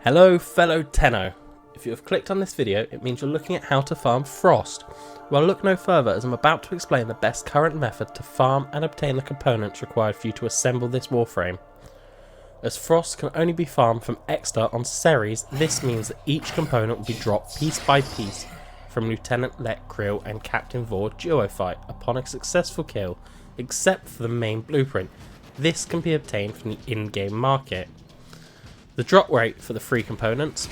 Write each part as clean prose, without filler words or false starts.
Hello fellow Tenno. If you have clicked on this video, it means you're looking at how to farm Frost. Well, look no further as I'm about to explain the best current method to farm and obtain the components required for you to assemble this Warframe. As Frost can only be farmed from extra on Ceres, this means that each component will be dropped piece by piece from Lieutenant Lech, Kril and Captain Vor duo fight upon a successful kill, except for the main blueprint. This can be obtained from the in-game market. The drop rate for the three components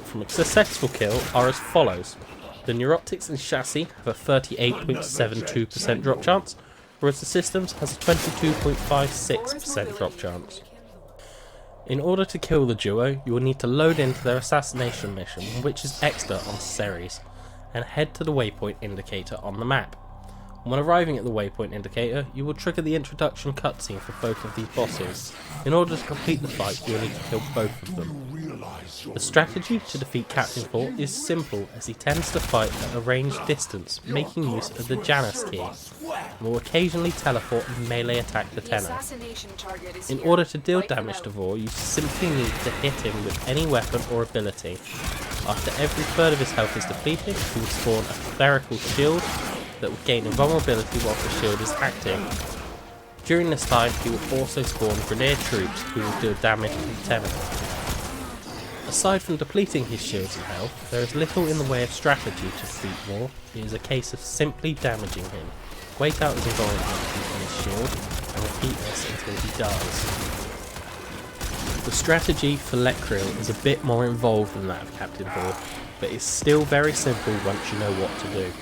from a successful kill are as follows. The neuroptics and chassis have a 38.72% drop chance, whereas the systems has a 22.56% drop chance. In order to kill the duo, you will need to load into their assassination mission, which is extra on Ceres, and head to the waypoint indicator on the map. When arriving at the waypoint indicator, you will trigger the introduction cutscene for both of these bosses. In order to complete the fight, you will need to kill both of them. The strategy to defeat Captain Vor is simple, as he tends to fight at a ranged distance, making use of the Janus key, and will occasionally teleport and melee attack the Tenno. In order to deal damage to Vor, you simply need to hit him with any weapon or ability. After every third of his health is depleted, he will spawn a spherical shield that will gain invulnerability whilst the shield is active. During this time, he will also spawn grenadier troops who will deal damage to the Tenno. Aside from depleting his shields and health, there is little in the way of strategy to defeat Vor. It is a case of simply damaging him. Wait out his invulnerability on his shield, and repeat this until he dies. The strategy for Lech Kril is a bit more involved than that of Captain Vor, but it's still very simple once you know what to do.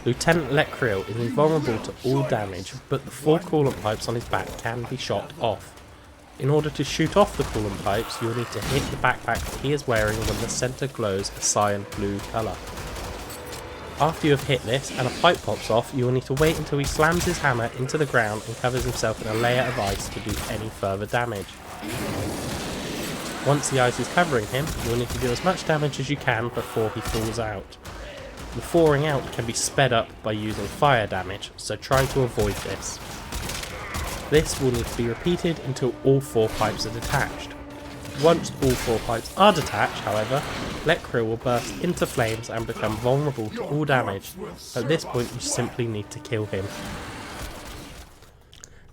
Lieutenant Lech Kril is invulnerable to all damage, but the 4 coolant pipes on his back can be shot off. In order to shoot off the coolant pipes, you will need to hit the backpack that he is wearing when the centre glows a cyan blue colour. After you have hit this and a pipe pops off, you will need to wait until he slams his hammer into the ground and covers himself in a layer of ice to do any further damage. Once the ice is covering him, you will need to do as much damage as you can before he falls out. The thawing out can be sped up by using fire damage, so try to avoid this. This will need to be repeated until all 4 pipes are detached. Once all 4 pipes are detached, however, Lech Kril will burst into flames and become vulnerable to all damage. At this point, you simply need to kill him.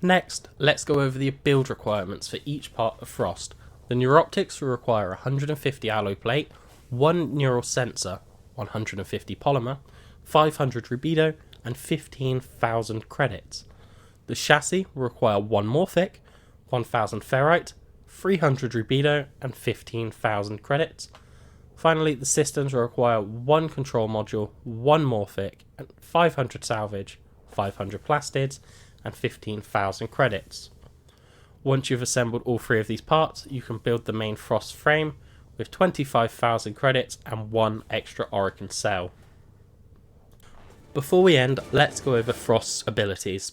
Next, let's go over the build requirements for each part of Frost. The neuroptics will require 150 alloy plate, 1 neural sensor, 150 polymer, 500 rubido, and 15,000 credits. The chassis will require 1 morphic, 1000 ferrite, 300 rubido, and 15,000 credits. Finally, the systems will require 1 control module, 1 morphic, and 500 salvage, 500 plastids, and 15,000 credits. Once you've assembled all 3 of these parts, you can build the main Frost frame with 25,000 credits and 1 extra Orokin cell. Before we end, let's go over Frost's abilities.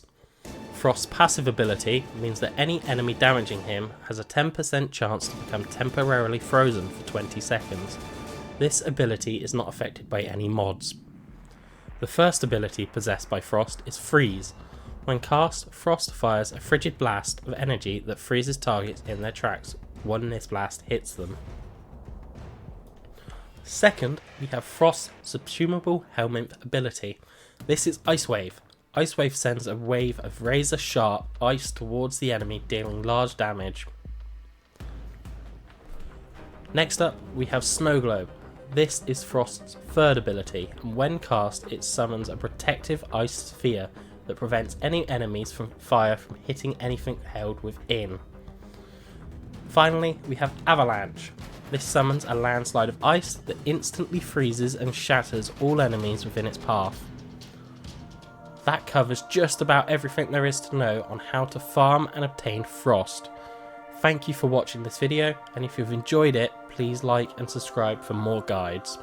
Frost's passive ability means that any enemy damaging him has a 10% chance to become temporarily frozen for 20 seconds. This ability is not affected by any mods. The first ability possessed by Frost is Freeze. When cast, Frost fires a frigid blast of energy that freezes targets in their tracks when this blast hits them. Second, we have Frost's subsumable helmet ability. This is Ice Wave. Ice Wave sends a wave of razor sharp ice towards the enemy, dealing large damage. Next up, we have Snow Globe. This is Frost's third ability, and when cast, it summons a protective ice sphere that prevents any enemies from fire from hitting anything held within. Finally, we have Avalanche. This summons a landslide of ice that instantly freezes and shatters all enemies within its path. That covers just about everything there is to know on how to farm and obtain Frost. Thank you for watching this video, and if you've enjoyed it, please like and subscribe for more guides.